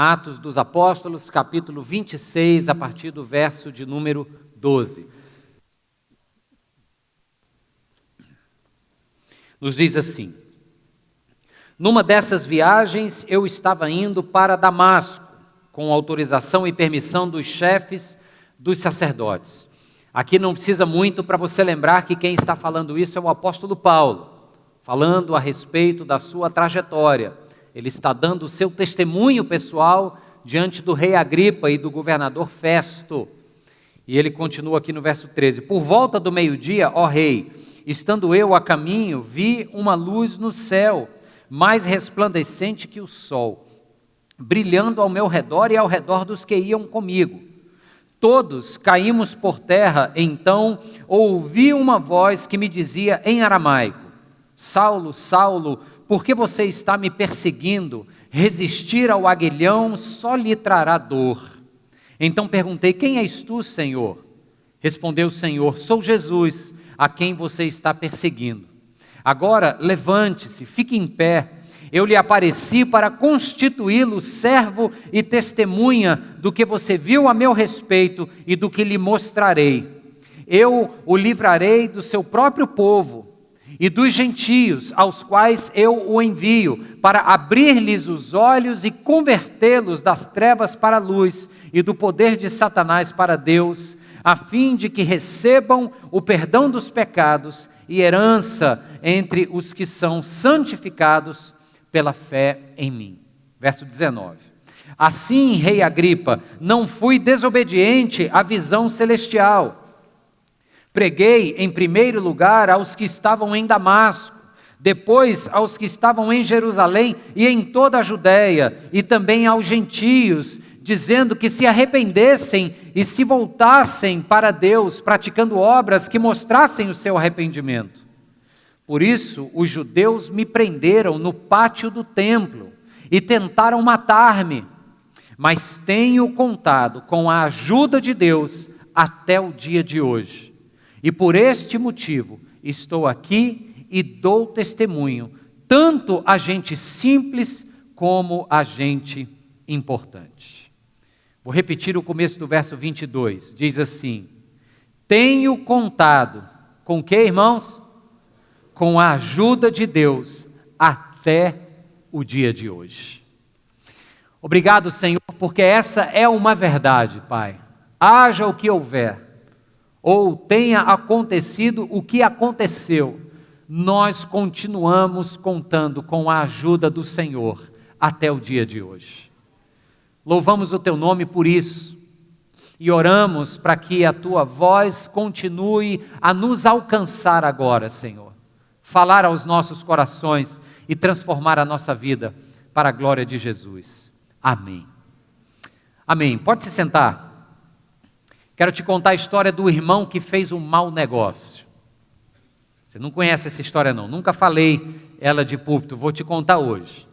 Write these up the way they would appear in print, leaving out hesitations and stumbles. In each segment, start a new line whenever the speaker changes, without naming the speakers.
Atos dos Apóstolos, capítulo 26, a partir do verso de número 12. Nos diz assim: numa dessas viagens eu estava indo para Damasco, com autorização e permissão dos chefes dos sacerdotes. Aqui não precisa muito para você lembrar que quem está falando isso é o apóstolo Paulo, falando a respeito da sua trajetória. Ele está dando o seu testemunho pessoal diante do rei Agripa e do governador Festo. E ele continua aqui no verso 13: por volta do meio-dia, ó rei, estando eu a caminho, vi uma luz no céu, mais resplandecente que o sol, brilhando ao meu redor e ao redor dos que iam comigo. Todos caímos por terra, então ouvi uma voz que me dizia em aramaico: Saulo, Saulo, por que você está me perseguindo? Resistir ao aguilhão só lhe trará dor. Então perguntei: quem és tu, Senhor? Respondeu o Senhor: sou Jesus, a quem você está perseguindo. Agora levante-se, fique em pé. Eu lhe apareci para constituí-lo servo e testemunha do que você viu a meu respeito e do que lhe mostrarei. Eu o livrarei do seu próprio povo e dos gentios, aos quais eu o envio, para abrir-lhes os olhos e convertê-los das trevas para a luz e do poder de Satanás para Deus, a fim de que recebam o perdão dos pecados e herança entre os que são santificados pela fé em mim. Verso 19. Assim, rei Agripa, não fui desobediente à visão celestial. Preguei em primeiro lugar aos que estavam em Damasco, depois aos que estavam em Jerusalém e em toda a Judéia, e também aos gentios, dizendo que se arrependessem e se voltassem para Deus, praticando obras que mostrassem o seu arrependimento. Por isso, os judeus me prenderam no pátio do templo e tentaram matar-me, mas tenho contado com a ajuda de Deus até o dia de hoje. E por este motivo estou aqui e dou testemunho, tanto a gente simples como a gente importante. Vou repetir o começo do verso 22, diz assim: tenho contado, com que, irmãos? Com a ajuda de Deus até o dia de hoje. Obrigado, Senhor, porque essa é uma verdade, Pai. Haja o que houver, ou tenha acontecido o que aconteceu, nós continuamos contando com a ajuda do Senhor até o dia de hoje. Louvamos o Teu nome por isso e oramos para que a Tua voz continue a nos alcançar agora, Senhor. Falar aos nossos corações e transformar a nossa vida para a glória de Jesus. Amém. Amém. Pode se sentar. Quero te contar a história do irmão que fez um mau negócio. Você não conhece essa história não, nunca falei ela de púlpito, vou te contar hoje.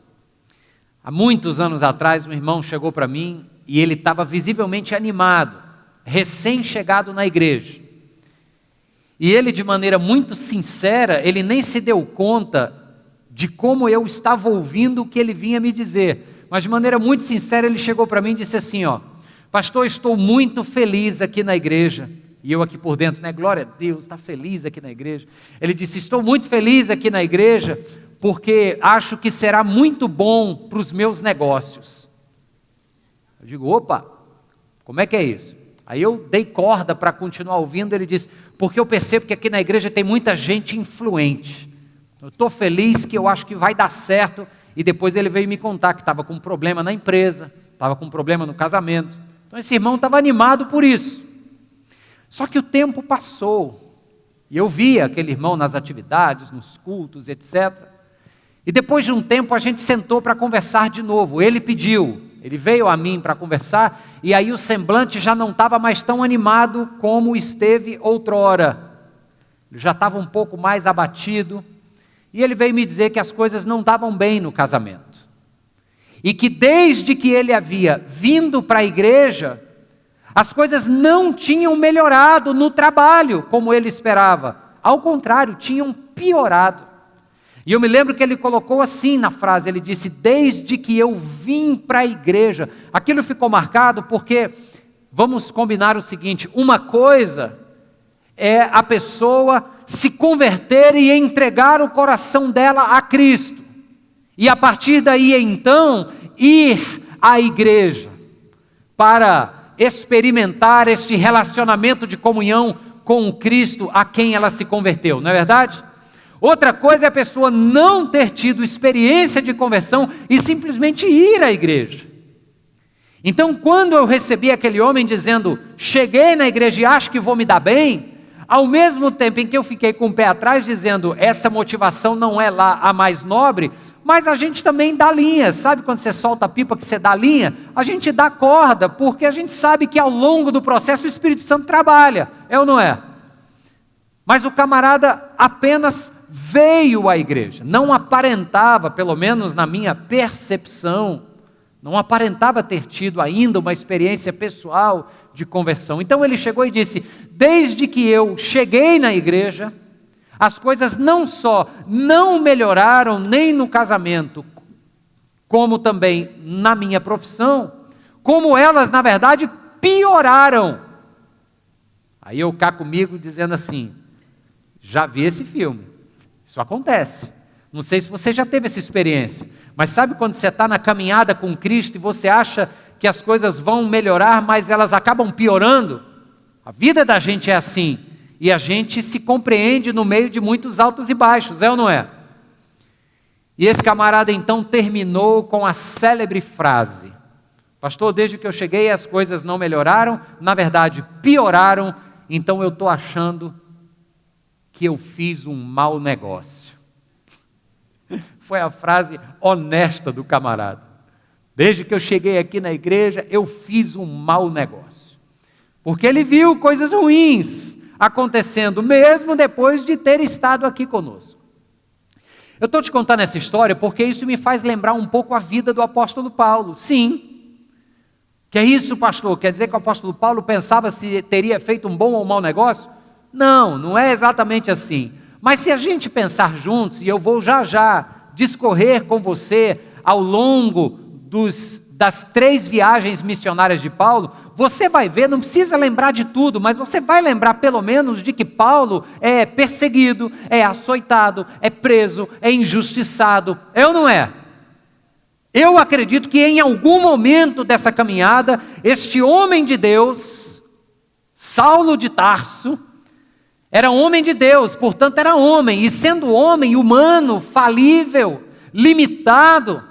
Há muitos anos atrás, um irmão chegou para mim e ele estava visivelmente animado, recém-chegado na igreja. E ele, de maneira muito sincera, ele nem se deu conta de como eu estava ouvindo o que ele vinha me dizer. Mas de maneira muito sincera, ele chegou para mim e disse assim, pastor, estou muito feliz aqui na igreja. E eu aqui por dentro, glória a Deus, está feliz aqui na igreja. Ele disse, estou muito feliz aqui na igreja, porque acho que será muito bom para os meus negócios. Eu digo, opa, como é que é isso? Aí eu dei corda para continuar ouvindo, ele disse, porque eu percebo que aqui na igreja tem muita gente influente. Eu estou feliz que eu acho que vai dar certo. E depois ele veio me contar que estava com um problema na empresa, estava com um problema no casamento. Então esse irmão estava animado por isso. Só que o tempo passou. E eu via aquele irmão nas atividades, nos cultos, etc. E depois de um tempo a gente sentou para conversar de novo. Ele pediu, ele veio a mim para conversar, e aí o semblante já não estava mais tão animado como esteve outrora. Ele já estava um pouco mais abatido, e ele veio me dizer que as coisas não estavam bem no casamento. E que desde que ele havia vindo para a igreja, as coisas não tinham melhorado no trabalho como ele esperava. Ao contrário, tinham piorado. E eu me lembro que ele colocou assim na frase, ele disse, desde que eu vim para a igreja. Aquilo ficou marcado porque, vamos combinar o seguinte, uma coisa é a pessoa se converter e entregar o coração dela a Cristo. E a partir daí, então, ir à igreja para experimentar este relacionamento de comunhão com o Cristo a quem ela se converteu, não é verdade? Outra coisa é a pessoa não ter tido experiência de conversão e simplesmente ir à igreja. Então, quando eu recebi aquele homem dizendo, cheguei na igreja e acho que vou me dar bem, ao mesmo tempo em que eu fiquei com o pé atrás dizendo, essa motivação não é lá a mais nobre, mas a gente também dá linha, sabe quando você solta a pipa que você dá linha? A gente dá corda, porque a gente sabe que ao longo do processo o Espírito Santo trabalha, é ou não é? Mas o camarada apenas veio à igreja, não aparentava, pelo menos na minha percepção, não aparentava ter tido ainda uma experiência pessoal de conversão. Então ele chegou e disse, desde que eu cheguei na igreja, as coisas não só não melhoraram nem no casamento, como também na minha profissão, como elas na verdade pioraram. Aí eu cá comigo dizendo assim, já vi esse filme. Isso acontece. Não sei se você já teve essa experiência, mas sabe quando você está na caminhada com Cristo e você acha que as coisas vão melhorar, mas elas acabam piorando? A vida da gente é assim, e a gente se compreende no meio de muitos altos e baixos, é ou não é? E esse camarada então terminou com a célebre frase, pastor, desde que eu cheguei as coisas não melhoraram, na verdade pioraram, então eu estou achando que eu fiz um mau negócio. Foi a frase honesta do camarada. Desde que eu cheguei aqui na igreja, eu fiz um mau negócio. Porque ele viu coisas ruins acontecendo, mesmo depois de ter estado aqui conosco. Eu estou te contando essa história porque isso me faz lembrar um pouco a vida do apóstolo Paulo. Sim. Que é isso, pastor? Quer dizer que o apóstolo Paulo pensava se teria feito um bom ou um mau negócio? Não, não é exatamente assim. Mas se a gente pensar juntos, e eu vou já discorrer com você ao longo das 3 viagens missionárias de Paulo, você vai ver, não precisa lembrar de tudo, mas você vai lembrar pelo menos de que Paulo é perseguido, é açoitado, é preso, é injustiçado, é ou não é? Eu acredito que em algum momento dessa caminhada, este homem de Deus, Saulo de Tarso, era homem de Deus, portanto era homem, e sendo homem humano, falível, limitado,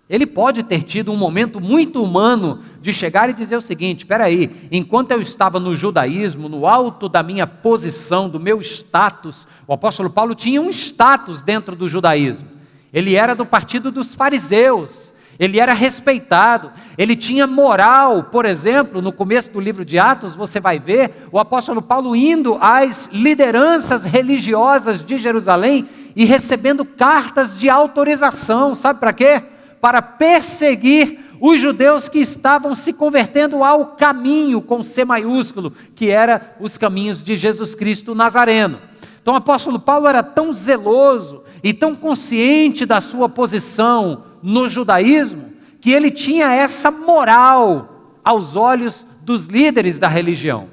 ele pode ter tido um momento muito humano de chegar e dizer o seguinte, espera aí, enquanto eu estava no judaísmo, no alto da minha posição, do meu status, o apóstolo Paulo tinha um status dentro do judaísmo, ele era do partido dos fariseus, ele era respeitado, ele tinha moral. Por exemplo, no começo do livro de Atos, você vai ver o apóstolo Paulo indo às lideranças religiosas de Jerusalém e recebendo cartas de autorização, sabe para quê? Para perseguir os judeus que estavam se convertendo ao caminho, com C maiúsculo, que era os caminhos de Jesus Cristo Nazareno. Então o apóstolo Paulo era tão zeloso e tão consciente da sua posição no judaísmo, que ele tinha essa moral aos olhos dos líderes da religião.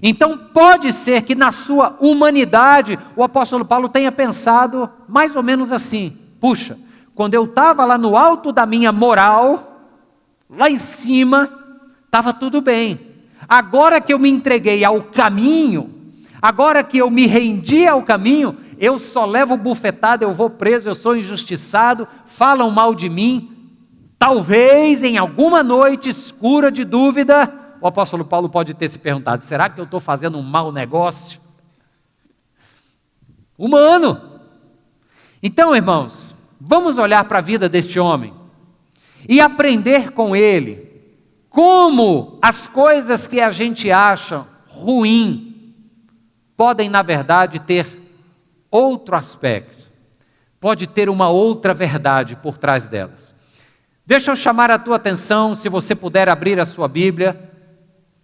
Então pode ser que na sua humanidade o apóstolo Paulo tenha pensado mais ou menos assim, puxa, quando eu estava lá no alto da minha moral, lá em cima, estava tudo bem. Agora que eu me entreguei ao caminho, agora que eu me rendi ao caminho, eu só levo bufetada, eu vou preso, eu sou injustiçado, falam mal de mim. Talvez em alguma noite escura de dúvida, o apóstolo Paulo pode ter se perguntado, será que eu estou fazendo um mau negócio? Humano. Então, irmãos, vamos olhar para a vida deste homem e aprender com ele como as coisas que a gente acha ruim podem, na verdade, ter outro aspecto, pode ter uma outra verdade por trás delas. Deixa eu chamar a tua atenção, se você puder abrir a sua Bíblia,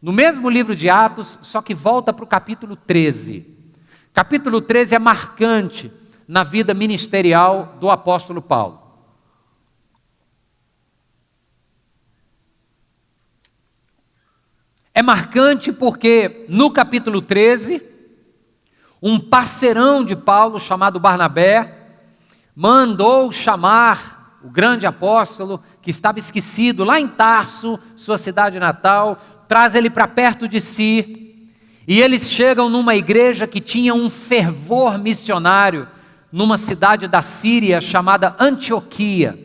no mesmo livro de Atos, só que volta para o capítulo 13. Capítulo 13 é marcante na vida ministerial do apóstolo Paulo. É marcante porque no capítulo 13, um parceirão de Paulo chamado Barnabé mandou chamar o grande apóstolo que estava esquecido lá em Tarso, sua cidade natal, traz ele para perto de si, e eles chegam numa igreja que tinha um fervor missionário, numa cidade da Síria chamada Antioquia.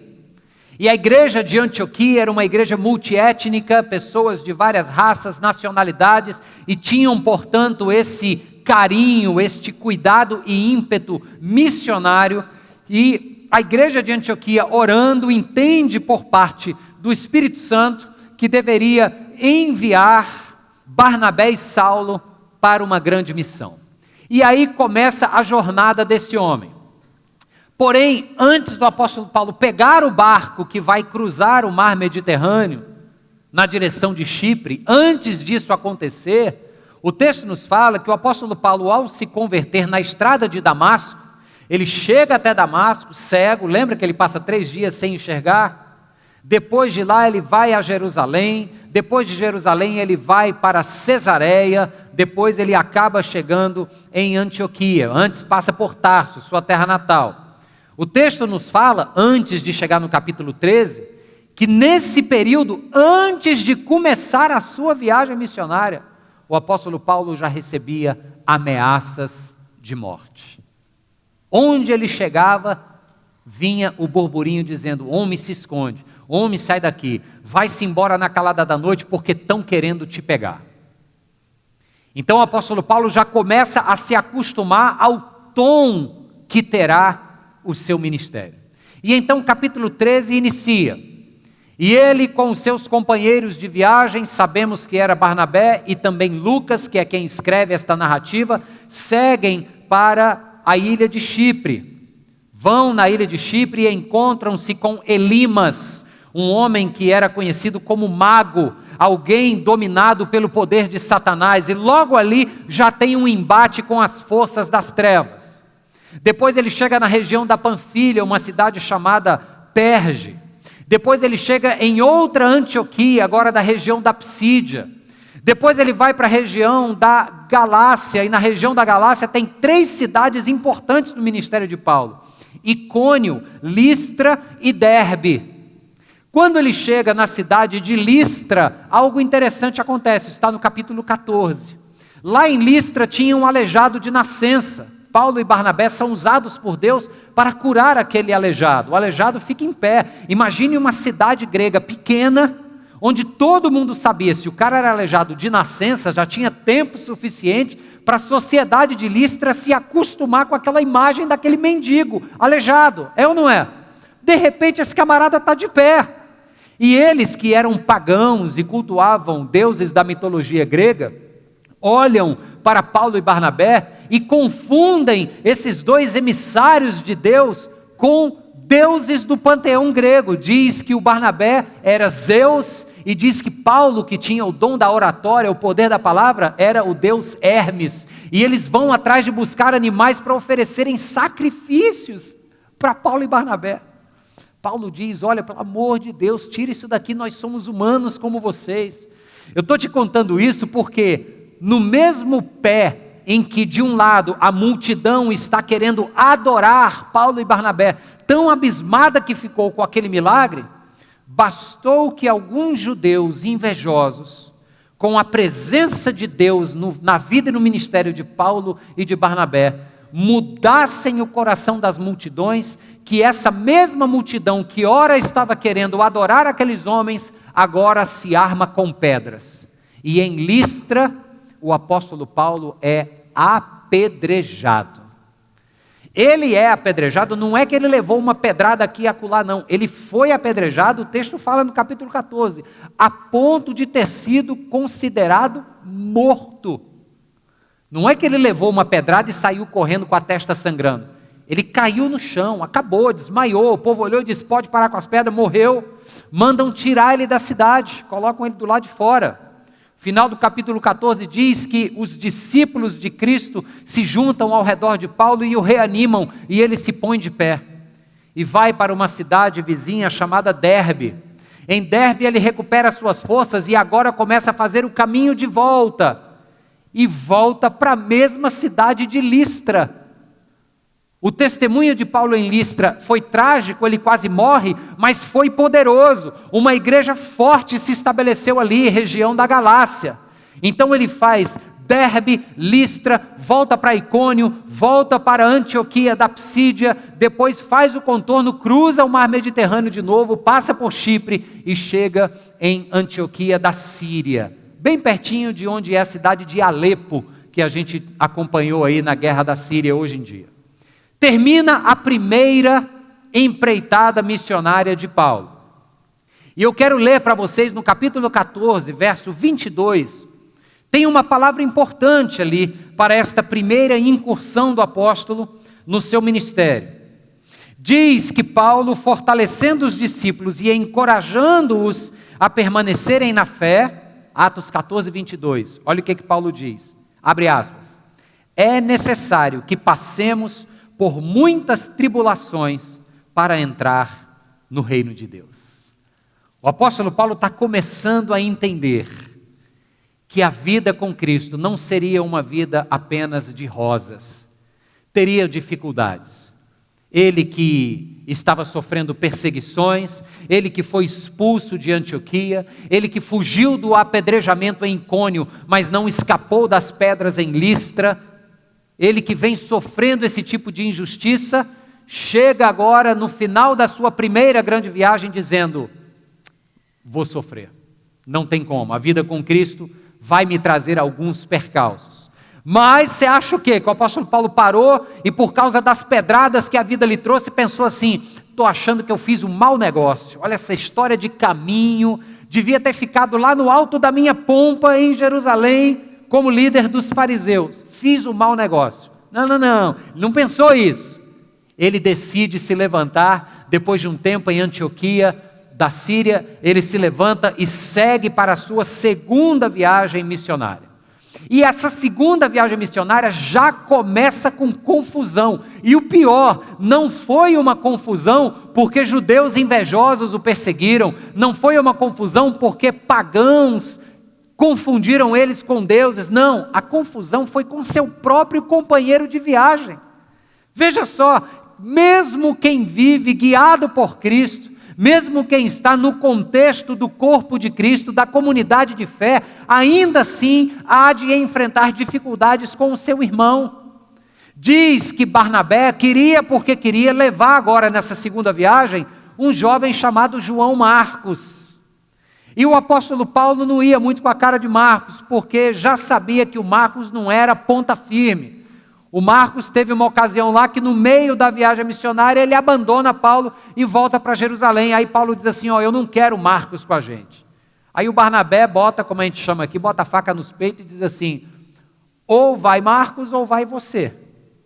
E a igreja de Antioquia era uma igreja multiétnica, pessoas de várias raças, nacionalidades, e tinham, portanto, esse carinho, este cuidado e ímpeto missionário. E a igreja de Antioquia, orando, entende por parte do Espírito Santo que deveria enviar Barnabé e Saulo para uma grande missão. E aí começa a jornada desse homem. Porém, antes do apóstolo Paulo pegar o barco que vai cruzar o mar Mediterrâneo, na direção de Chipre, antes disso acontecer, o texto nos fala que o apóstolo Paulo, ao se converter na estrada de Damasco, ele chega até Damasco, cego, lembra que ele passa 3 dias sem enxergar? Depois de lá ele vai a Jerusalém, depois de Jerusalém ele vai para Cesareia, depois ele acaba chegando em Antioquia, antes passa por Tarso, sua terra natal. O texto nos fala, antes de chegar no capítulo 13, que nesse período, antes de começar a sua viagem missionária, o apóstolo Paulo já recebia ameaças de morte. Onde ele chegava, vinha o burburinho dizendo: homem, se esconde, homem, sai daqui, vai-se embora na calada da noite porque estão querendo te pegar. Então o apóstolo Paulo já começa a se acostumar ao tom que terá o seu ministério. E então capítulo 13 inicia, e ele com os seus companheiros de viagem, sabemos que era Barnabé e também Lucas, que é quem escreve esta narrativa, seguem para a ilha de Chipre. Vão na ilha de Chipre e encontram-se com Elimas, um homem que era conhecido como mago, alguém dominado pelo poder de Satanás, e logo ali já tem um embate com as forças das trevas. Depois ele chega na região da Panfilha, uma cidade chamada Perge. Depois ele chega em outra Antioquia, agora da região da Psídia. Depois ele vai para a região da Galácia, e na região da Galácia tem 3 cidades importantes no ministério de Paulo: Icônio, Listra e Derbe. Quando ele chega na cidade de Listra, algo interessante acontece, está no capítulo 14. Lá em Listra tinha um aleijado de nascença. Paulo e Barnabé são usados por Deus para curar aquele aleijado. O aleijado fica em pé. Imagine uma cidade grega pequena, onde todo mundo sabia, se o cara era aleijado de nascença, já tinha tempo suficiente para a sociedade de Listra se acostumar com aquela imagem daquele mendigo aleijado. É ou não é? De repente esse camarada está de pé. E eles que eram pagãos e cultuavam deuses da mitologia grega, olham para Paulo e Barnabé e confundem esses 2 emissários de Deus com deuses do panteão grego. Diz que o Barnabé era Zeus e diz que Paulo, que tinha o dom da oratória, o poder da palavra, era o deus Hermes. E eles vão atrás de buscar animais para oferecerem sacrifícios para Paulo e Barnabé. Paulo diz: olha, pelo amor de Deus, tira isso daqui, nós somos humanos como vocês. Eu estou te contando isso porque no mesmo pé em que de um lado a multidão está querendo adorar Paulo e Barnabé, tão abismada que ficou com aquele milagre, bastou que alguns judeus invejosos, com a presença de Deus na vida e no ministério de Paulo e de Barnabé, mudassem o coração das multidões, que essa mesma multidão que ora estava querendo adorar aqueles homens, agora se arma com pedras. E em Listra, o apóstolo Paulo é apedrejado. Ele é apedrejado, não é que ele levou uma pedrada aqui e acolá, não. Ele foi apedrejado, o texto fala no capítulo 14, a ponto de ter sido considerado morto. Não é que ele levou uma pedrada e saiu correndo com a testa sangrando. Ele caiu no chão, acabou, desmaiou, o povo olhou e disse: pode parar com as pedras, morreu. Mandam tirar ele da cidade, colocam ele do lado de fora. Final do capítulo 14 diz que os discípulos de Cristo se juntam ao redor de Paulo e o reanimam, e ele se põe de pé e vai para uma cidade vizinha chamada Derbe. Em Derbe ele recupera suas forças e agora começa a fazer o caminho de volta, e volta para a mesma cidade de Listra. O testemunho de Paulo em Listra foi trágico, ele quase morre, mas foi poderoso. Uma igreja forte se estabeleceu ali, região da Galácia. Então ele faz Derbe, Listra, volta para Icônio, volta para Antioquia da Psídia, depois faz o contorno, cruza o mar Mediterrâneo de novo, passa por Chipre e chega em Antioquia da Síria, bem pertinho de onde é a cidade de Alepo, que a gente acompanhou aí na guerra da Síria hoje em dia. Termina a primeira empreitada missionária de Paulo. E eu quero ler para vocês no capítulo 14, verso 22, tem uma palavra importante ali para esta primeira incursão do apóstolo no seu ministério. Diz que Paulo, fortalecendo os discípulos e encorajando-os a permanecerem na fé, Atos 14, 22, olha o que Paulo diz, abre aspas, é necessário que passemos por muitas tribulações para entrar no reino de Deus. O apóstolo Paulo está começando a entender que a vida com Cristo não seria uma vida apenas de rosas, teria dificuldades. Ele que estava sofrendo perseguições, ele que foi expulso de Antioquia, ele que fugiu do apedrejamento em Icônio, mas não escapou das pedras em Listra, ele que vem sofrendo esse tipo de injustiça, chega agora no final da sua primeira grande viagem dizendo, vou sofrer, não tem como, a vida com Cristo vai me trazer alguns percalços. Mas você acha o quê? Que o apóstolo Paulo parou e por causa das pedradas que a vida lhe trouxe, pensou assim, estou achando que eu fiz um mau negócio, olha essa história de caminho, devia ter ficado lá no alto da minha pompa em Jerusalém, como líder dos fariseus, fiz um mau negócio. Não pensou isso. Ele decide se levantar, depois de um tempo em Antioquia da Síria, ele se levanta e segue para a sua segunda viagem missionária. E essa segunda viagem missionária já começa com confusão. E o pior, não foi uma confusão porque judeus invejosos o perseguiram, não foi uma confusão porque pagãos confundiram eles com deuses, não, a confusão foi com seu próprio companheiro de viagem. Veja só, mesmo quem vive guiado por Cristo, mesmo quem está no contexto do corpo de Cristo, da comunidade de fé, ainda assim há de enfrentar dificuldades com o seu irmão. Diz que Barnabé porque queria levar agora nessa segunda viagem, um jovem chamado João Marcos. E o apóstolo Paulo não ia muito com a cara de Marcos, porque já sabia que o Marcos não era ponta firme. O Marcos teve uma ocasião lá que no meio da viagem missionária ele abandona Paulo e volta para Jerusalém. Aí Paulo diz assim, eu não quero Marcos com a gente. Aí o Barnabé bota, como a gente chama aqui, bota a faca nos peitos e diz assim, ou vai Marcos ou vai você.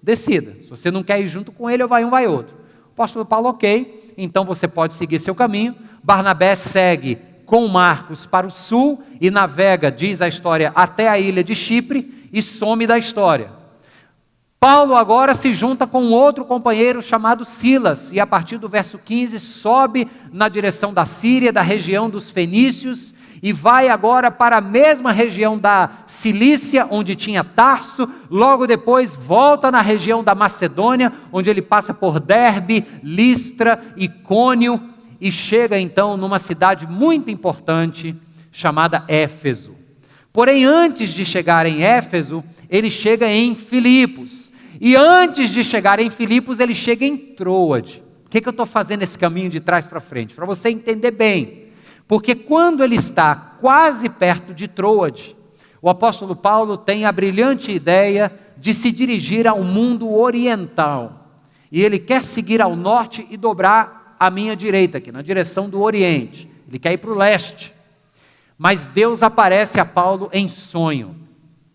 Decida, se você não quer ir junto com ele, ou vai um, vai outro. O apóstolo Paulo, ok, então você pode seguir seu caminho. Barnabé segue com Marcos para o sul e navega, diz a história, até a ilha de Chipre e some da história. Paulo agora se junta com outro companheiro chamado Silas e a partir do verso 15 sobe na direção da Síria, da região dos fenícios e vai agora para a mesma região da Cilícia, onde tinha Tarso, logo depois volta na região da Macedônia, onde ele passa por Derbe, Listra, Icônio, e chega então numa cidade muito importante chamada Éfeso. Porém, antes de chegar em Éfeso, ele chega em Filipos. E antes de chegar em Filipos, ele chega em Troade. Por que eu estou fazendo esse caminho de trás para frente? Para você entender bem. Porque quando ele está quase perto de Troade, o apóstolo Paulo tem a brilhante ideia de se dirigir ao mundo oriental. E ele quer seguir ao norte e dobrar à minha direita, aqui, na direção do Oriente. Ele quer ir para o leste. Mas Deus aparece a Paulo em sonho,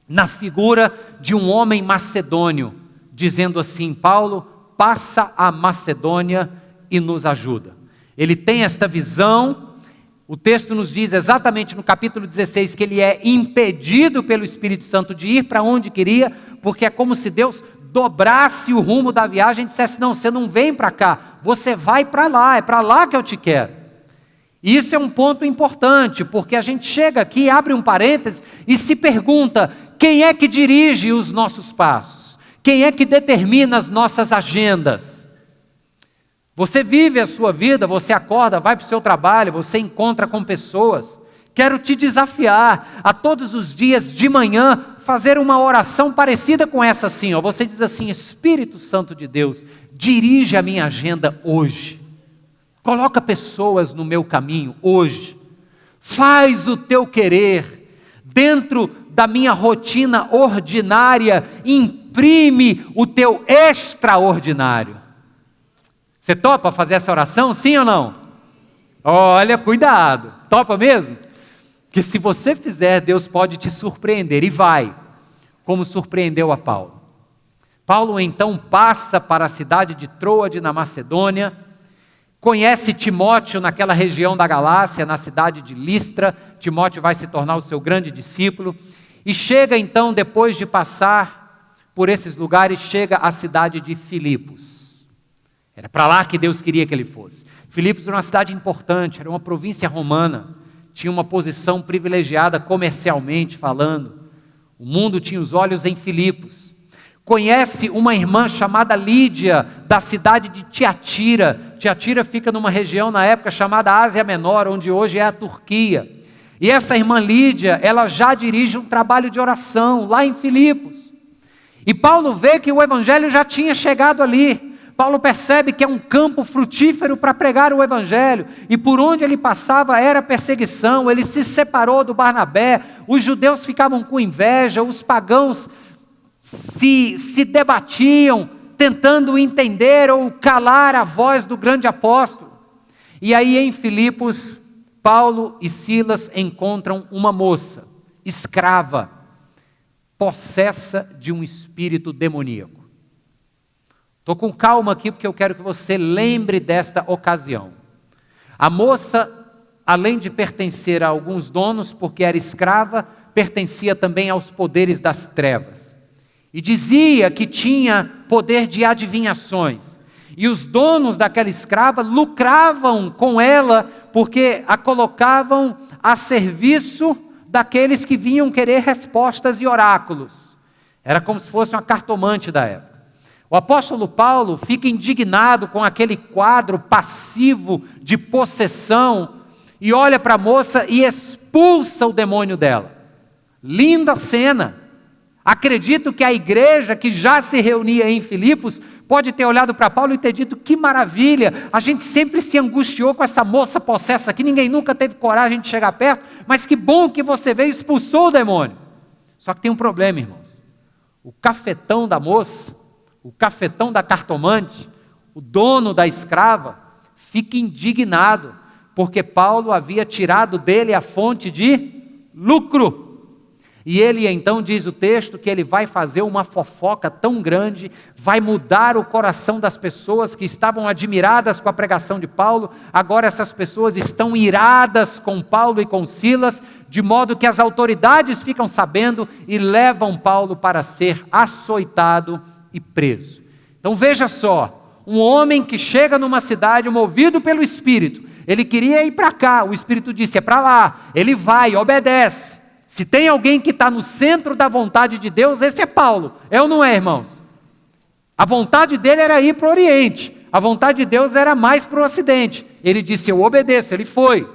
na figura de um homem macedônio, dizendo assim, Paulo, passa a Macedônia e nos ajuda. Ele tem esta visão, O texto nos diz exatamente no capítulo 16 que ele é impedido pelo Espírito Santo de ir para onde queria, porque é como se Deus dobrasse o rumo da viagem e dissesse: não, você não vem para cá, você vai para lá, é para lá que eu te quero. E isso é um ponto importante, porque a gente chega aqui, abre um parênteses e se pergunta: quem é que dirige os nossos passos? Quem é que determina as nossas agendas? Você vive a sua vida, você acorda, vai para o seu trabalho, você encontra com pessoas. Quero te desafiar a todos os dias de manhã fazer uma oração parecida com essa assim. Ó. Você diz assim: Espírito Santo de Deus, dirige a minha agenda hoje. Coloca pessoas no meu caminho hoje. Faz o teu querer dentro da minha rotina ordinária. Imprime o teu extraordinário. Você topa fazer essa oração, sim ou não? Olha, cuidado. Topa mesmo? Porque se você fizer, Deus pode te surpreender, e vai, como surpreendeu a Paulo. Paulo então passa para a cidade de Troade, na Macedônia, conhece Timóteo naquela região da Galácia, na cidade de Listra. Timóteo vai se tornar o seu grande discípulo, e chega então, depois de passar por esses lugares, chega à cidade de Filipos. Era para lá que Deus queria que ele fosse. Filipos era uma cidade importante, era uma província romana, tinha uma posição privilegiada comercialmente falando. O mundo tinha os olhos em Filipos. Conhece uma irmã chamada Lídia, da cidade de Tiatira. Tiatira fica numa região na época chamada Ásia Menor, onde hoje é a Turquia. E essa irmã Lídia, ela já dirige um trabalho de oração lá em Filipos. E Paulo vê que o evangelho já tinha chegado ali. Paulo percebe que é um campo frutífero para pregar o evangelho, e por onde ele passava era perseguição. Ele se separou do Barnabé, os judeus ficavam com inveja, os pagãos se debatiam, tentando entender ou calar a voz do grande apóstolo. E aí em Filipos, Paulo e Silas encontram uma moça, escrava, possessa de um espírito demoníaco. Estou com calma aqui porque eu quero que você lembre desta ocasião. A moça, além de pertencer a alguns donos, porque era escrava, pertencia também aos poderes das trevas. E dizia que tinha poder de adivinhações. E os donos daquela escrava lucravam com ela, porque a colocavam a serviço daqueles que vinham querer respostas e oráculos. Era como se fosse uma cartomante da época. O apóstolo Paulo fica indignado com aquele quadro passivo de possessão e olha para a moça e expulsa o demônio dela. Linda cena. Acredito que a igreja que já se reunia em Filipos pode ter olhado para Paulo e ter dito: que maravilha, a gente sempre se angustiou com essa moça possessa aqui, ninguém nunca teve coragem de chegar perto, mas que bom que você veio e expulsou o demônio. Só que tem um problema, irmãos. O cafetão da moça, o cafetão da cartomante, o dono da escrava, fica indignado, porque Paulo havia tirado dele a fonte de lucro. E ele então diz o texto que ele vai fazer uma fofoca tão grande, vai mudar o coração das pessoas que estavam admiradas com a pregação de Paulo. Agora essas pessoas estão iradas com Paulo e com Silas, de modo que as autoridades ficam sabendo e levam Paulo para ser açoitado e preso. Então veja só, um homem que chega numa cidade movido pelo Espírito, ele queria ir para cá, o Espírito disse: é para lá, ele vai, obedece. Se tem alguém que está no centro da vontade de Deus, esse é Paulo, é ou não é, irmãos? A vontade dele era ir para o Oriente, a vontade de Deus era mais para o Ocidente. Ele disse: eu obedeço, ele foi.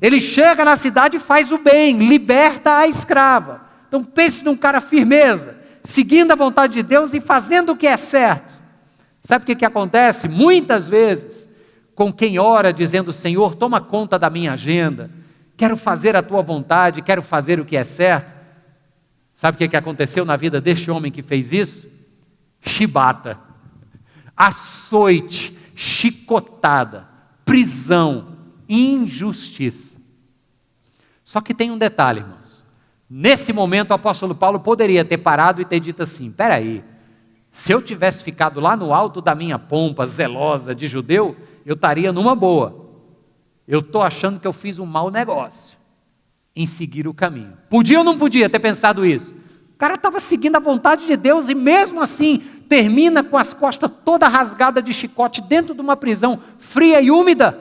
Ele chega na cidade e faz o bem, liberta a escrava. Então pense num cara firmeza, seguindo a vontade de Deus e fazendo o que é certo. Sabe o que acontece? Muitas vezes, com quem ora dizendo: Senhor, toma conta da minha agenda, quero fazer a tua vontade, quero fazer o que é certo. Sabe o que aconteceu na vida deste homem que fez isso? Chibata, açoite, chicotada, prisão, injustiça. Só que tem um detalhe, irmãos. Nesse momento o apóstolo Paulo poderia ter parado e ter dito assim: espera aí, se eu tivesse ficado lá no alto da minha pompa zelosa de judeu, eu estaria numa boa. eu estou achando que eu fiz um mau negócio em seguir o caminho. Podia ou não podia ter pensado isso? O cara estava seguindo a vontade de Deus e mesmo assim termina com as costas toda rasgada de chicote dentro de uma prisão fria e úmida.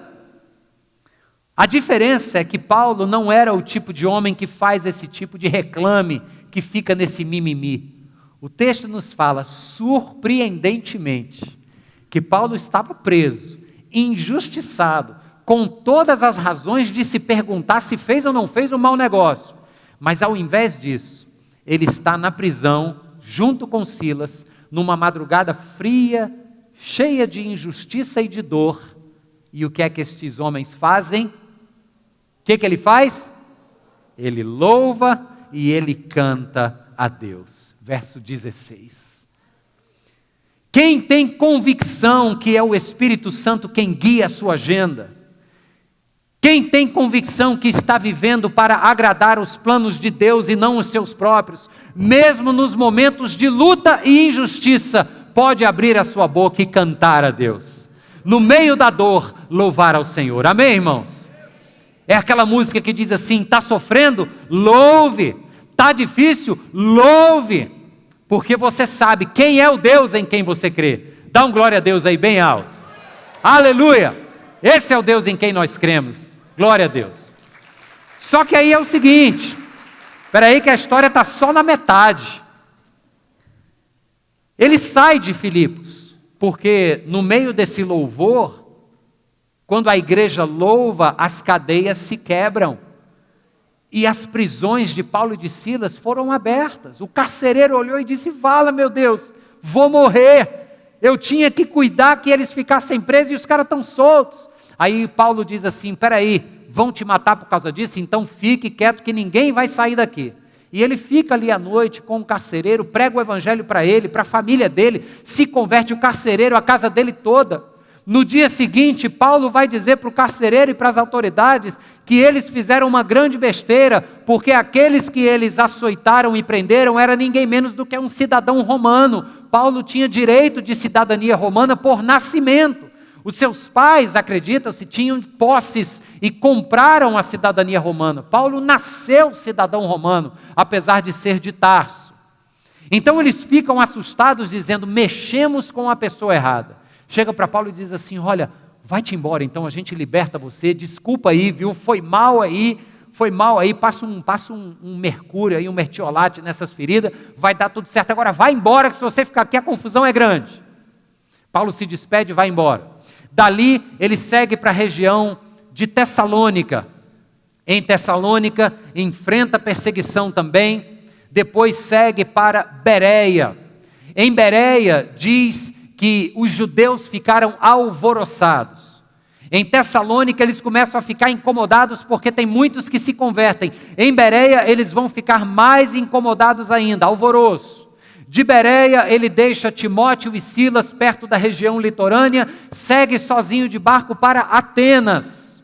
A diferença é que Paulo não era o tipo de homem que faz esse tipo de reclame, que fica nesse mimimi. O texto nos fala, surpreendentemente, que Paulo estava preso, injustiçado, com todas as razões de se perguntar se fez ou não fez um mau negócio. Mas ao invés disso, ele está na prisão, junto com Silas, numa madrugada fria, cheia de injustiça e de dor. E o que é que estes homens fazem? O que ele faz? Ele louva e ele canta a Deus. Verso 16. Quem tem convicção que é o Espírito Santo quem guia a sua agenda, quem tem convicção que está vivendo para agradar os planos de Deus e não os seus próprios, mesmo nos momentos de luta e injustiça, pode abrir a sua boca e cantar a Deus. No meio da dor, louvar ao Senhor. Amém, irmãos? É aquela música que diz assim, está sofrendo? Louve. Está difícil? Louve. Porque você sabe quem é o Deus em quem você crê. Dá um glória a Deus aí bem alto. Aleluia. Esse é o Deus em quem nós cremos. Glória a Deus. Só que aí é o seguinte, espera aí que a história está só na metade. Ele sai de Filipos, porque no meio desse louvor, quando a igreja louva, as cadeias se quebram. E as prisões de Paulo e de Silas foram abertas. O carcereiro olhou e disse, vala meu Deus, vou morrer. Eu tinha que cuidar que eles ficassem presos e os caras estão soltos. Aí Paulo diz assim, peraí, vão te matar por causa disso? Então fique quieto que ninguém vai sair daqui. E ele fica ali à noite com o carcereiro, prega o evangelho para ele, para a família dele, se converte o carcereiro, a casa dele toda. No dia seguinte, Paulo vai dizer para o carcereiro e para as autoridades que eles fizeram uma grande besteira, porque aqueles que eles açoitaram e prenderam era ninguém menos do que um cidadão romano. Paulo tinha direito de cidadania romana por nascimento. Os seus pais, acreditam-se, tinham posses e compraram a cidadania romana. Paulo nasceu cidadão romano, apesar de ser de Tarso. Então eles ficam assustados dizendo, mexemos com a pessoa errada. Chega para Paulo e diz assim, olha, vai-te embora então, a gente liberta você, desculpa aí, viu, foi mal aí, passa um mercúrio aí, um mertiolate nessas feridas, vai dar tudo certo, agora vai embora que se você ficar aqui a confusão é grande. Paulo se despede e vai embora. Dali ele segue para a região de Tessalônica. Em Tessalônica enfrenta perseguição também, depois segue para Bereia. Em Bereia diz que os judeus ficaram alvoroçados. Em Tessalônica eles começam a ficar incomodados porque tem muitos que se convertem. Em Bereia eles vão ficar mais incomodados ainda, alvoroço. De Bereia ele deixa Timóteo e Silas perto da região litorânea, segue sozinho de barco para Atenas.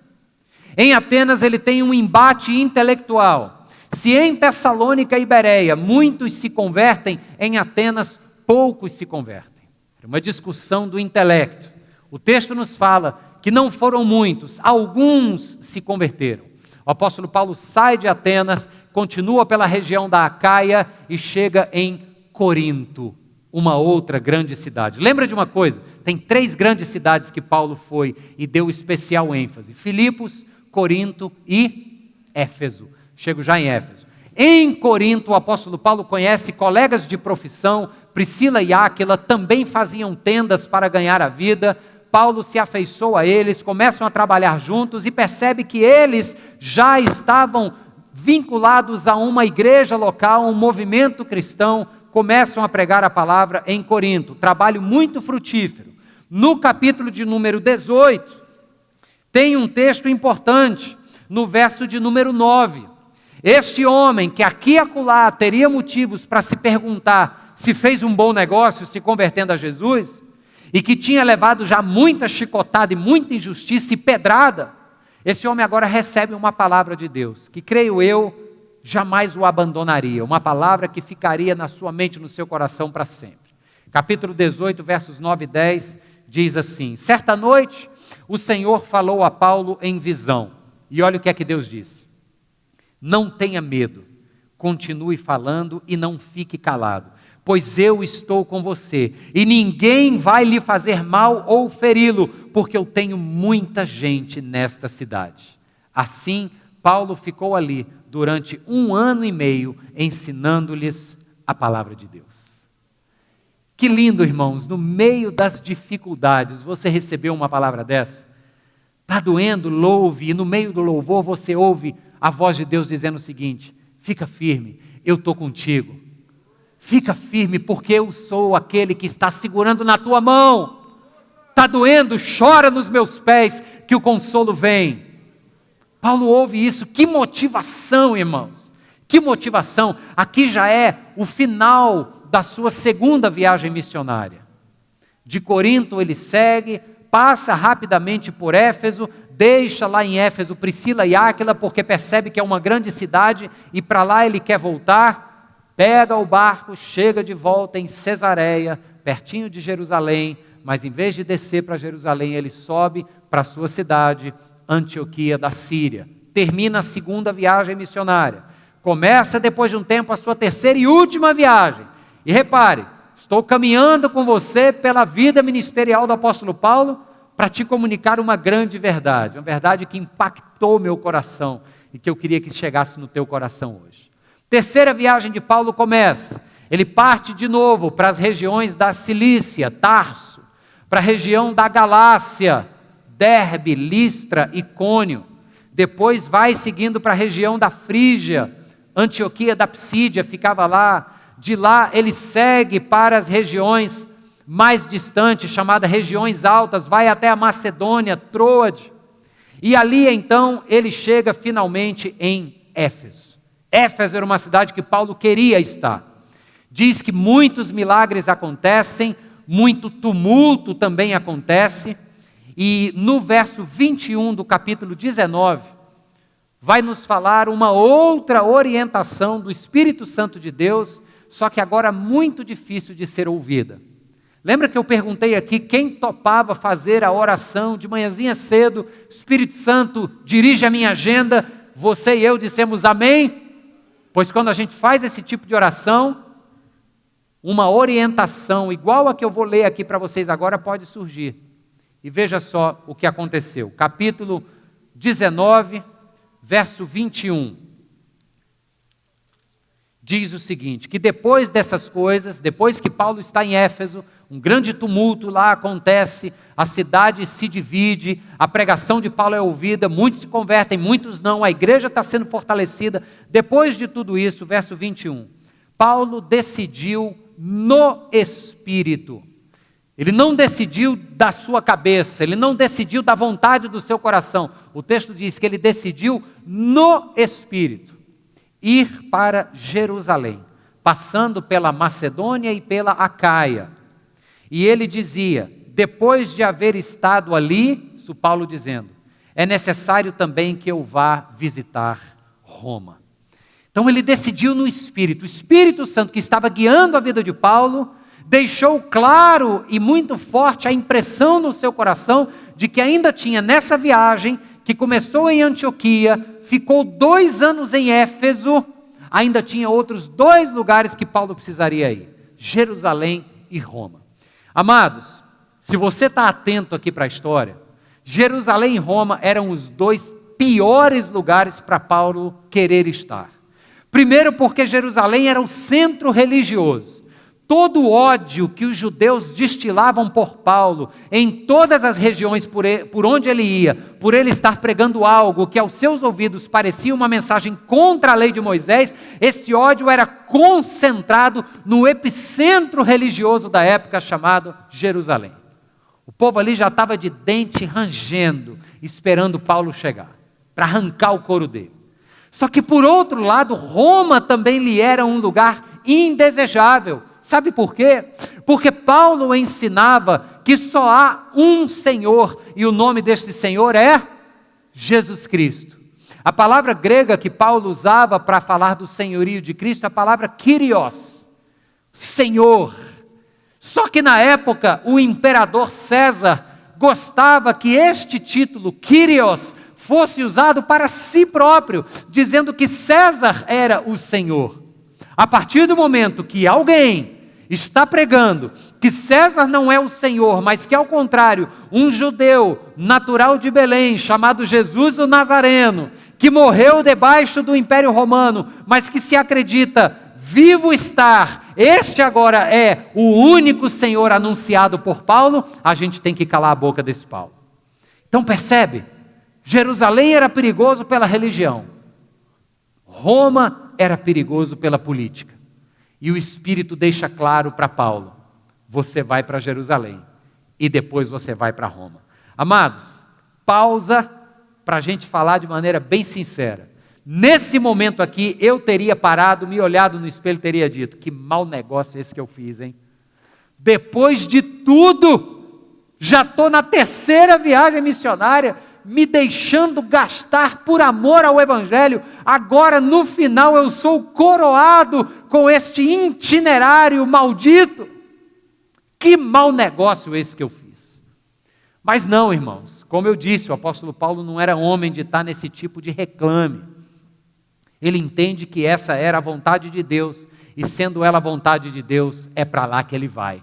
Em Atenas ele tem um embate intelectual. Se em Tessalônica e Bereia muitos se convertem, em Atenas poucos se convertem. É uma discussão do intelecto. O texto nos fala que não foram muitos, alguns se converteram. O apóstolo Paulo sai de Atenas, continua pela região da Acaia e chega em Corinto, uma outra grande cidade. Lembra de uma coisa? Tem 3 grandes cidades que Paulo foi e deu especial ênfase. Filipos, Corinto e Éfeso. Chego já em Éfeso. Em Corinto, o apóstolo Paulo conhece colegas de profissão, Priscila e Áquila também faziam tendas para ganhar a vida. Paulo se afeiçoa a eles, começam a trabalhar juntos e percebe que eles já estavam vinculados a uma igreja local, um movimento cristão, começam a pregar a palavra em Corinto. Trabalho muito frutífero. No capítulo de número 18, tem um texto importante, no verso de número 9. Este homem, que aqui e acolá teria motivos para se perguntar se fez um bom negócio se convertendo a Jesus, e que tinha levado já muita chicotada e muita injustiça e pedrada, esse homem agora recebe uma palavra de Deus, que creio eu, jamais o abandonaria, uma palavra que ficaria na sua mente, no seu coração para sempre. Capítulo 18, versos 9 e 10, diz assim: certa noite, o Senhor falou a Paulo em visão. E olha o que é que Deus disse: não tenha medo, continue falando e não fique calado, pois eu estou com você, e ninguém vai lhe fazer mal ou feri-lo, porque eu tenho muita gente nesta cidade. Assim, Paulo ficou ali durante 1 ano e meio, ensinando-lhes a palavra de Deus. Que lindo, irmãos, no meio das dificuldades, você recebeu uma palavra dessa? Está doendo? Louve, e no meio do louvor você ouve a voz de Deus dizendo o seguinte: fica firme, eu estou contigo. Fica firme, porque eu sou aquele que está segurando na tua mão. Está doendo? Chora nos meus pés, que o consolo vem. Paulo ouve isso. Que motivação, irmãos. Que motivação. Aqui já é o final da sua segunda viagem missionária. De Corinto ele segue, passa rapidamente por Éfeso, deixa lá em Éfeso Priscila e Áquila, porque percebe que é uma grande cidade, e para lá ele quer voltar. Pega o barco, chega de volta em Cesareia, pertinho de Jerusalém, mas em vez de descer para Jerusalém, ele sobe para a sua cidade, Antioquia da Síria. Termina a segunda viagem missionária. Começa depois de um tempo a sua terceira e última viagem. E repare, estou caminhando com você pela vida ministerial do apóstolo Paulo para te comunicar uma grande verdade, uma verdade que impactou meu coração e que eu queria que chegasse no teu coração hoje. Terceira viagem de Paulo começa. Ele parte de novo para as regiões da Cilícia, Tarso, para a região da Galácia, Derbe, Listra, Icônio. Depois vai seguindo para a região da Frígia, Antioquia da Psídia ficava lá. De lá ele segue para as regiões mais distantes, chamadas regiões altas, vai até a Macedônia, Troade. E ali então ele chega finalmente em Éfeso. Éfeso era uma cidade que Paulo queria estar. Diz que muitos milagres acontecem, muito tumulto também acontece. E no verso 21 do capítulo 19, vai nos falar uma outra orientação do Espírito Santo de Deus, só que agora muito difícil de ser ouvida. Lembra que eu perguntei aqui quem topava fazer a oração de manhãzinha cedo? Espírito Santo, dirige a minha agenda. Você e eu dissemos amém? Pois quando a gente faz esse tipo de oração, uma orientação igual a que eu vou ler aqui para vocês agora pode surgir. E veja só o que aconteceu. Capítulo 19, verso 21. Diz o seguinte, que depois dessas coisas, depois que Paulo está em Éfeso, um grande tumulto lá acontece, a cidade se divide, a pregação de Paulo é ouvida, muitos se convertem, muitos não, a igreja está sendo fortalecida. Depois de tudo isso, verso 21, Paulo decidiu no Espírito. Ele não decidiu da sua cabeça, ele não decidiu da vontade do seu coração. O texto diz que ele decidiu no Espírito ir para Jerusalém, passando pela Macedônia e pela Acaia. E ele dizia, depois de haver estado ali, isso Paulo dizendo, é necessário também que eu vá visitar Roma. Então ele decidiu no Espírito. O Espírito Santo que estava guiando a vida de Paulo, deixou claro e muito forte a impressão no seu coração de que ainda tinha nessa viagem, que começou em Antioquia, ficou 2 anos em Éfeso, ainda tinha outros 2 lugares que Paulo precisaria ir, Jerusalém e Roma. Amados, se você está atento aqui para a história, Jerusalém e Roma eram os 2 piores lugares para Paulo querer estar. Primeiro porque Jerusalém era o centro religioso. Todo o ódio que os judeus destilavam por Paulo, em todas as regiões por onde ele ia, por ele estar pregando algo que aos seus ouvidos parecia uma mensagem contra a lei de Moisés, esse ódio era concentrado no epicentro religioso da época chamado Jerusalém. O povo ali já estava de dente rangendo, esperando Paulo chegar, para arrancar o couro dele. Só que por outro lado, Roma também lhe era um lugar indesejável. Sabe por quê? Porque Paulo ensinava que só há um Senhor, e o nome deste Senhor é Jesus Cristo. A palavra grega que Paulo usava para falar do senhorio de Cristo é a palavra Kyrios, Senhor. Só que na época, o imperador César gostava que este título, Kyrios, fosse usado para si próprio, dizendo que César era o Senhor. A partir do momento que alguém está pregando que César não é o Senhor, mas que ao contrário, um judeu natural de Belém, chamado Jesus o Nazareno, que morreu debaixo do Império Romano, mas que se acredita vivo estar, este agora é o único Senhor anunciado por Paulo, a gente tem que calar a boca desse Paulo. Então percebe, Jerusalém era perigoso pela religião, Roma era perigoso pela política. E o Espírito deixa claro para Paulo, você vai para Jerusalém e depois você vai para Roma. Amados, pausa para a gente falar de maneira bem sincera. Nesse momento aqui, eu teria parado, me olhado no espelho e teria dito, que mau negócio esse que eu fiz, hein? Depois de tudo, já estou na 3ª viagem missionária, me deixando gastar por amor ao Evangelho, agora no final eu sou coroado com este itinerário maldito. Que mau negócio esse que eu fiz. Mas não, irmãos, como eu disse, o apóstolo Paulo não era homem de estar nesse tipo de reclame. Ele entende que essa era a vontade de Deus, e sendo ela a vontade de Deus, é para lá que ele vai.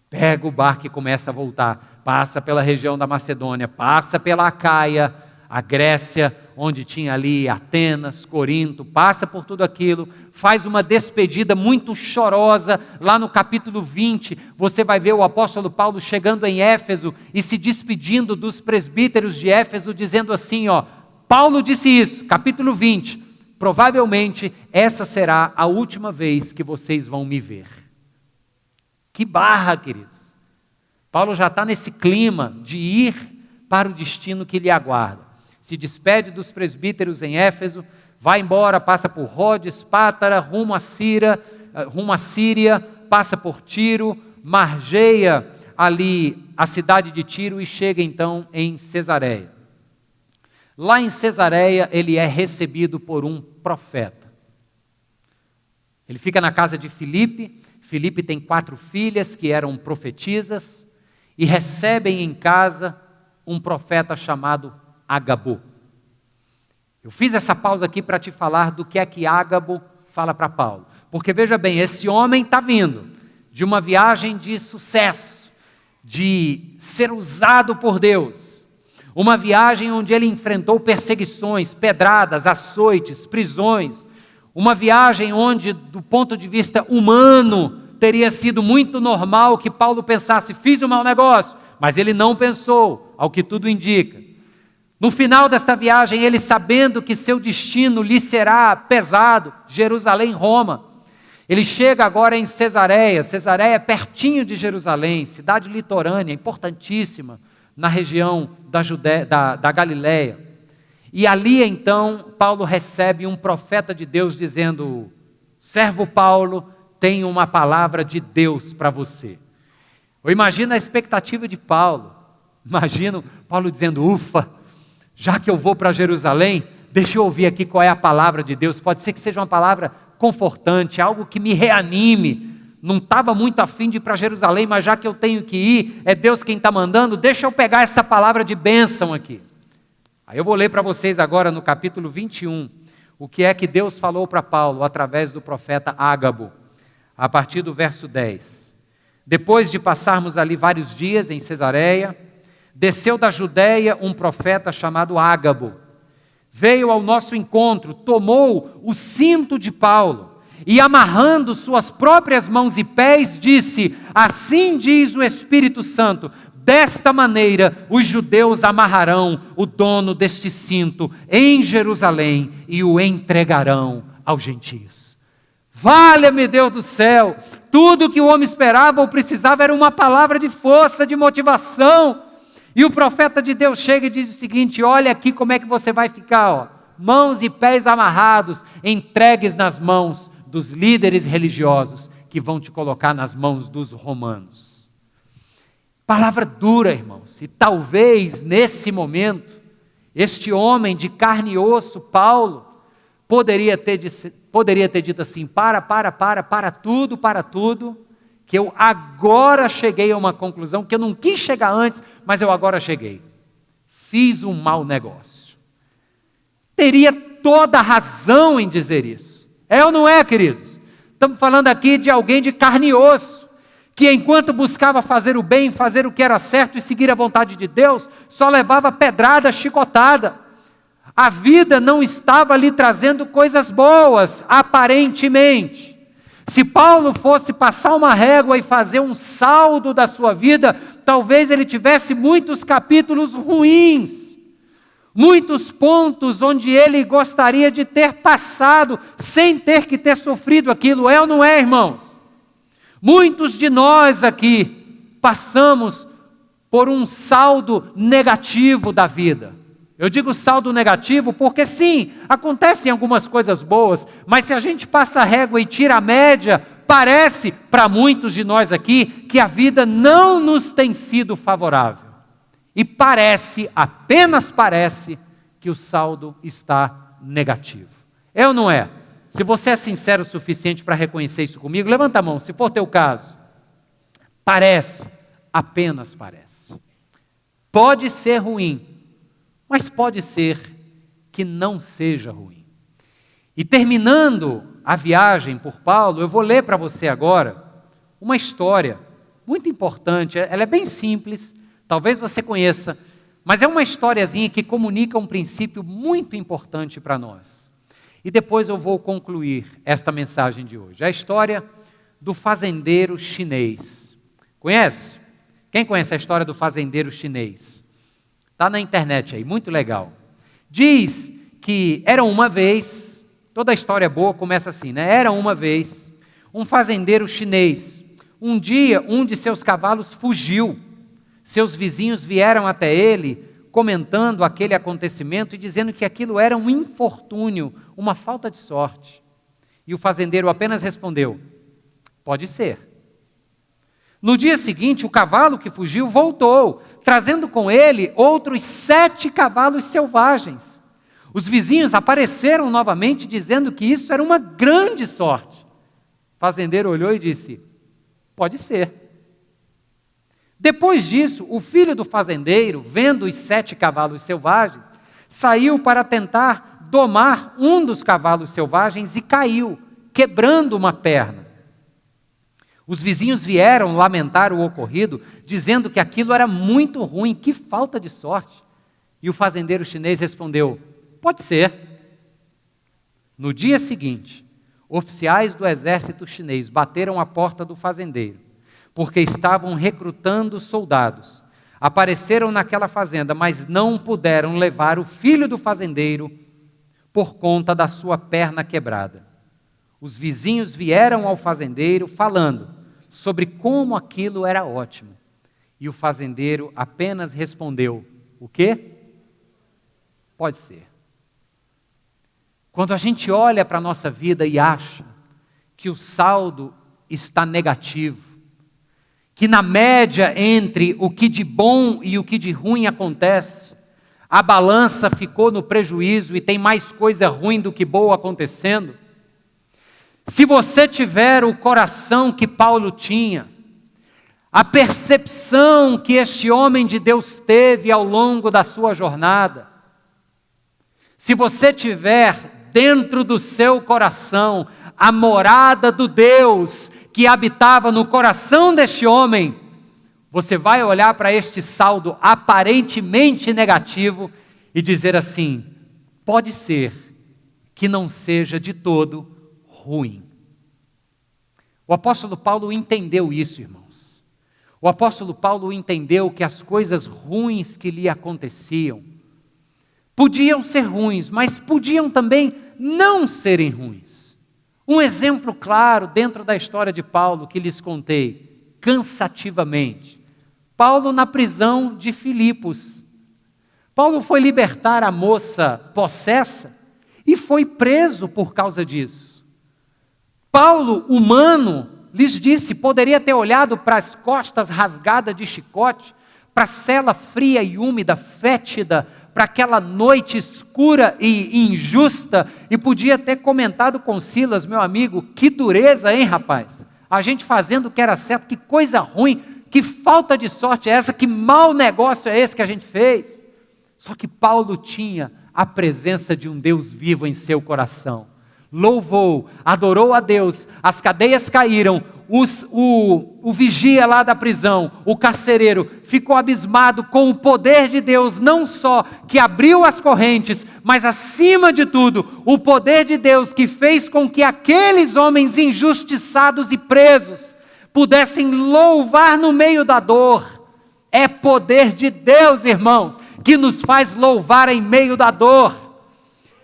Pega o barco e começa a voltar, passa pela região da Macedônia, passa pela Acaia, a Grécia, onde tinha ali Atenas, Corinto, passa por tudo aquilo, faz uma despedida muito chorosa, lá no capítulo 20, você vai ver o apóstolo Paulo chegando em Éfeso e se despedindo dos presbíteros de Éfeso, dizendo assim, Paulo disse isso, capítulo 20, provavelmente essa será a última vez que vocês vão me ver. Que barra, queridos. Paulo já está nesse clima de ir para o destino que lhe aguarda. Se despede dos presbíteros em Éfeso, vai embora, passa por Rhodes, Pátara, rumo à Síria, passa por Tiro, margeia ali a cidade de Tiro e chega então em Cesareia. Lá em Cesareia ele é recebido por um profeta. Ele fica na casa de Filipe. Filipe tem 4 filhas que eram profetisas e recebem em casa um profeta chamado Ágabo. Eu fiz essa pausa aqui para te falar do que é que Ágabo fala para Paulo. Porque veja bem, esse homem está vindo de uma viagem de sucesso, de ser usado por Deus. Uma viagem onde ele enfrentou perseguições, pedradas, açoites, prisões. Uma viagem onde, do ponto de vista humano, teria sido muito normal que Paulo pensasse, fiz um mau negócio, mas ele não pensou, ao que tudo indica. No final desta viagem, ele sabendo que seu destino lhe será pesado, Jerusalém, Roma, ele chega agora em Cesareia. Cesareia é pertinho de Jerusalém, cidade litorânea, importantíssima, na região da Galileia. E ali então, Paulo recebe um profeta de Deus dizendo, servo Paulo, tem uma palavra de Deus para você. Eu imagino a expectativa de Paulo. Imagino Paulo dizendo, ufa, já que eu vou para Jerusalém, deixa eu ouvir aqui qual é a palavra de Deus. Pode ser que seja uma palavra confortante, algo que me reanime. Não estava muito afim de ir para Jerusalém, mas já que eu tenho que ir, é Deus quem está mandando, deixa eu pegar essa palavra de bênção aqui. Aí eu vou ler para vocês agora no capítulo 21, o que é que Deus falou para Paulo através do profeta Ágabo, a partir do verso 10. Depois de passarmos ali vários dias em Cesareia, desceu da Judeia um profeta chamado Ágabo. Veio ao nosso encontro, tomou o cinto de Paulo e amarrando suas próprias mãos e pés, disse, assim diz o Espírito Santo, desta maneira os judeus amarrarão o dono deste cinto em Jerusalém e o entregarão aos gentios. Valha-me Deus do céu, tudo que o homem esperava ou precisava era uma palavra de força, de motivação. E o profeta de Deus chega e diz o seguinte, olha aqui como é que você vai ficar, mãos e pés amarrados, entregues nas mãos dos líderes religiosos que vão te colocar nas mãos dos romanos. Palavra dura, irmãos, e talvez nesse momento, este homem de carne e osso, Paulo, poderia ter dito assim, para tudo, que eu agora cheguei a uma conclusão, que eu não quis chegar antes, mas eu agora cheguei. Fiz um mau negócio. Teria toda a razão em dizer isso. É ou não é, queridos? Estamos falando aqui de alguém de carne e osso, que enquanto buscava fazer o bem, fazer o que era certo e seguir a vontade de Deus, só levava pedrada, chicotada. A vida não estava lhe trazendo coisas boas, aparentemente. Se Paulo fosse passar uma régua e fazer um saldo da sua vida, talvez ele tivesse muitos capítulos ruins, muitos pontos onde ele gostaria de ter passado, sem ter que ter sofrido aquilo. É ou não é, irmãos? Muitos de nós aqui passamos por um saldo negativo da vida. Eu digo saldo negativo porque sim, acontecem algumas coisas boas, mas se a gente passa a régua e tira a média, parece, para muitos de nós aqui, que a vida não nos tem sido favorável. E parece, apenas parece, que o saldo está negativo. É ou não é? Se você é sincero o suficiente para reconhecer isso comigo, levanta a mão, se for teu caso. Parece, apenas parece. Pode ser ruim, mas pode ser que não seja ruim. E terminando a viagem por Paulo, eu vou ler para você agora uma história muito importante. Ela é bem simples, talvez você conheça, mas é uma historiazinha que comunica um princípio muito importante para nós. E depois eu vou concluir esta mensagem de hoje. A história do fazendeiro chinês. Conhece? Quem conhece a história do fazendeiro chinês? Está na internet aí, muito legal. Diz que era uma vez, toda a história boa começa assim, né? Era uma vez um fazendeiro chinês. Um dia, um de seus cavalos fugiu. Seus vizinhos vieram até ele, comentando aquele acontecimento e dizendo que aquilo era um infortúnio, uma falta de sorte. E o fazendeiro apenas respondeu: pode ser. No dia seguinte, o cavalo que fugiu voltou, trazendo com ele outros 7 cavalos selvagens. Os vizinhos apareceram novamente, dizendo que isso era uma grande sorte. O fazendeiro olhou e disse: pode ser. Depois disso, o filho do fazendeiro, vendo os 7 cavalos selvagens, saiu para tentar domar um dos cavalos selvagens e caiu, quebrando uma perna. Os vizinhos vieram lamentar o ocorrido, dizendo que aquilo era muito ruim, que falta de sorte. E o fazendeiro chinês respondeu: pode ser. No dia seguinte, oficiais do exército chinês bateram à porta do fazendeiro, porque estavam recrutando soldados. Apareceram naquela fazenda, mas não puderam levar o filho do fazendeiro por conta da sua perna quebrada. Os vizinhos vieram ao fazendeiro falando sobre como aquilo era ótimo. E o fazendeiro apenas respondeu: o quê? Pode ser. Quando a gente olha para a nossa vida e acha que o saldo está negativo, que na média entre o que de bom e o que de ruim acontece, a balança ficou no prejuízo e tem mais coisa ruim do que boa acontecendo, se você tiver o coração que Paulo tinha, a percepção que este homem de Deus teve ao longo da sua jornada, se você tiver dentro do seu coração a morada do Deus que habitava no coração deste homem, você vai olhar para este saldo aparentemente negativo e dizer assim: pode ser que não seja de todo ruim. O apóstolo Paulo entendeu isso, irmãos. O apóstolo Paulo entendeu que as coisas ruins que lhe aconteciam podiam ser ruins, mas podiam também não serem ruins. Um exemplo claro dentro da história de Paulo que lhes contei cansativamente. Paulo na prisão de Filipos. Paulo foi libertar a moça possessa e foi preso por causa disso. Paulo, humano, lhes disse, poderia ter olhado para as costas rasgadas de chicote, para a cela fria e úmida, fétida, para aquela noite escura e injusta, e podia ter comentado com Silas: meu amigo, que dureza, hein, rapaz? a gente fazendo o que era certo, que coisa ruim, que falta de sorte é essa, que mau negócio é esse que a gente fez. Só que Paulo tinha a presença de um Deus vivo em seu coração. Louvou, adorou a Deus, as cadeias caíram, o vigia lá da prisão, o carcereiro, ficou abismado com o poder de Deus, não só que abriu as correntes, mas acima de tudo, o poder de Deus que fez com que aqueles homens injustiçados e presos pudessem louvar no meio da dor. É poder de Deus, irmãos, que nos faz louvar em meio da dor.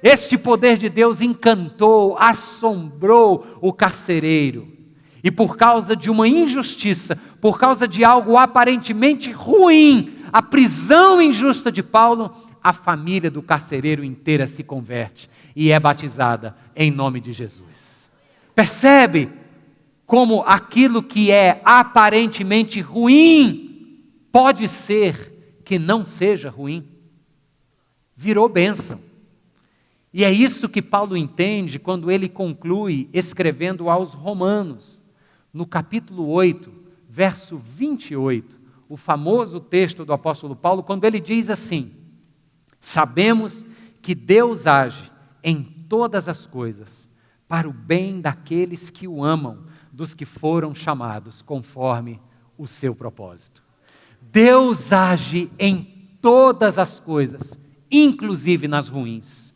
Este poder de Deus encantou, assombrou o carcereiro. E por causa de uma injustiça, por causa de algo aparentemente ruim, a prisão injusta de Paulo, a família do carcereiro inteira se converte e é batizada em nome de Jesus. Percebe como aquilo que é aparentemente ruim pode ser que não seja ruim? Virou bênção. E é isso que Paulo entende quando ele conclui escrevendo aos Romanos. No capítulo 8, verso 28, o famoso texto do apóstolo Paulo, quando ele diz assim: sabemos que Deus age em todas as coisas para o bem daqueles que o amam, dos que foram chamados conforme o seu propósito. Deus age em todas as coisas, inclusive nas ruins,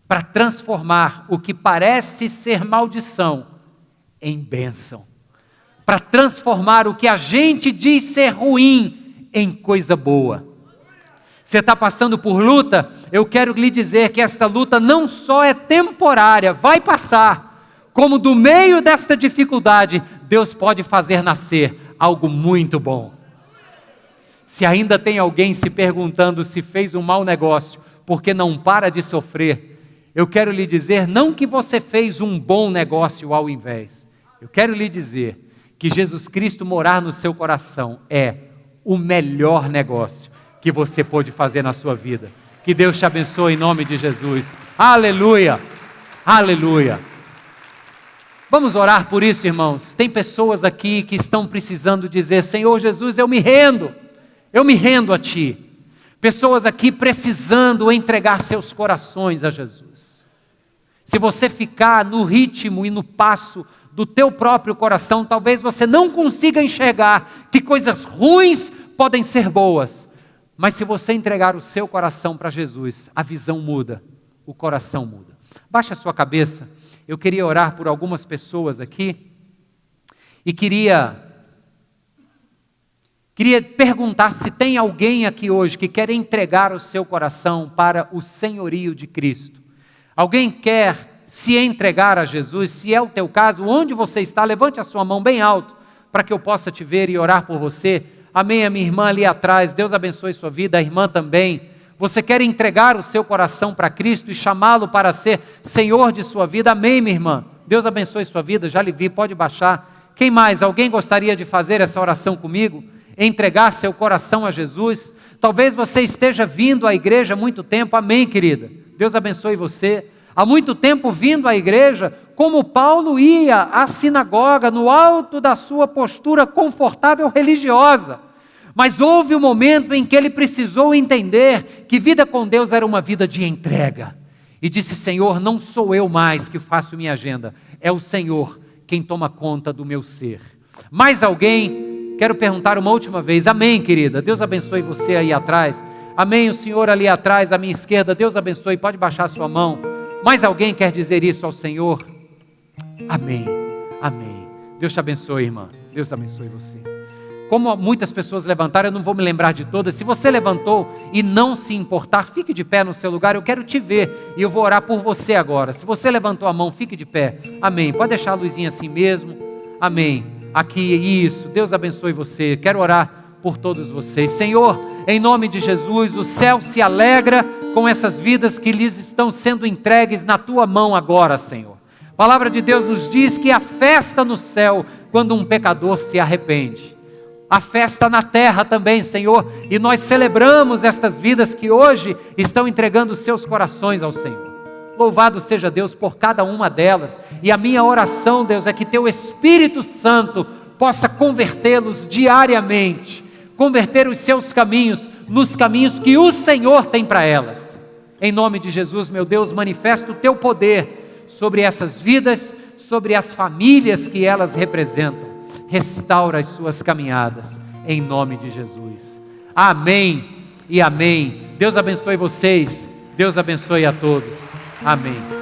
para transformar o que parece ser maldição em bênção. Para transformar o que a gente diz ser ruim em coisa boa. Você está passando por luta? Eu quero lhe dizer que esta luta não só é temporária, vai passar, como do meio desta dificuldade, Deus pode fazer nascer algo muito bom. Se ainda tem alguém se perguntando se fez um mau negócio, porque não para de sofrer, eu quero lhe dizer, não que você fez um bom negócio ao invés, eu quero lhe dizer, que Jesus Cristo morar no seu coração é o melhor negócio que você pode fazer na sua vida. Que Deus te abençoe em nome de Jesus. Aleluia, aleluia. Vamos orar por isso, irmãos. Tem pessoas aqui que estão precisando dizer: Senhor Jesus, eu me rendo a Ti. Pessoas aqui precisando entregar seus corações a Jesus. Se você ficar no ritmo e no passo do teu próprio coração, talvez você não consiga enxergar que coisas ruins podem ser boas. Mas se você entregar o seu coração para Jesus, a visão muda, o coração muda. Baixa a sua cabeça. Eu queria orar por algumas pessoas aqui. E queria perguntar se tem alguém aqui hoje que quer entregar o seu coração para o senhorio de Cristo. Alguém quer se entregar a Jesus? Se é o teu caso, onde você está, levante a sua mão bem alto, para que eu possa te ver e orar por você. Amém, a minha irmã ali atrás, Deus abençoe sua vida, a irmã também. Você quer entregar o seu coração para Cristo e chamá-lo para ser Senhor de sua vida? Amém, minha irmã, Deus abençoe sua vida, já lhe vi, pode baixar. Quem mais? Alguém gostaria de fazer essa oração comigo? Entregar seu coração a Jesus? Talvez você esteja vindo à igreja há muito tempo, amém, querida, Deus abençoe você. Há muito tempo vindo à igreja, como Paulo ia à sinagoga, no alto da sua postura confortável religiosa. Mas houve um momento em que ele precisou entender que vida com Deus era uma vida de entrega. E disse: Senhor, não sou eu mais que faço minha agenda, é o Senhor quem toma conta do meu ser. Mais alguém? Quero perguntar uma última vez. Amém, querida, Deus abençoe você aí atrás. Amém, o senhor ali atrás, à minha esquerda, Deus abençoe, pode baixar a sua mão. Mais alguém quer dizer isso ao Senhor? Amém, amém. Deus te abençoe, irmã. Deus abençoe você. Como muitas pessoas levantaram, eu não vou me lembrar de todas. Se você levantou e não se importar, fique de pé no seu lugar. Eu quero te ver e eu vou orar por você agora. Se você levantou a mão, fique de pé. Amém. Pode deixar a luzinha assim mesmo. Amém. Aqui, isso. Deus abençoe você. Quero orar por todos vocês. Senhor, em nome de Jesus, o céu se alegra com essas vidas que lhes estão sendo entregues na tua mão agora, Senhor. A palavra de Deus nos diz que há festa no céu quando um pecador se arrepende. Há festa na terra também, Senhor, e nós celebramos estas vidas que hoje estão entregando seus corações ao Senhor. Louvado seja Deus por cada uma delas. E a minha oração, Deus, é que Teu Espírito Santo possa convertê-los diariamente, converter os seus caminhos nos caminhos que o Senhor tem para elas. Em nome de Jesus, meu Deus, manifesta o Teu poder sobre essas vidas, sobre as famílias que elas representam. Restaura as suas caminhadas, em nome de Jesus. Amém e amém. Deus abençoe vocês, Deus abençoe a todos. Amém.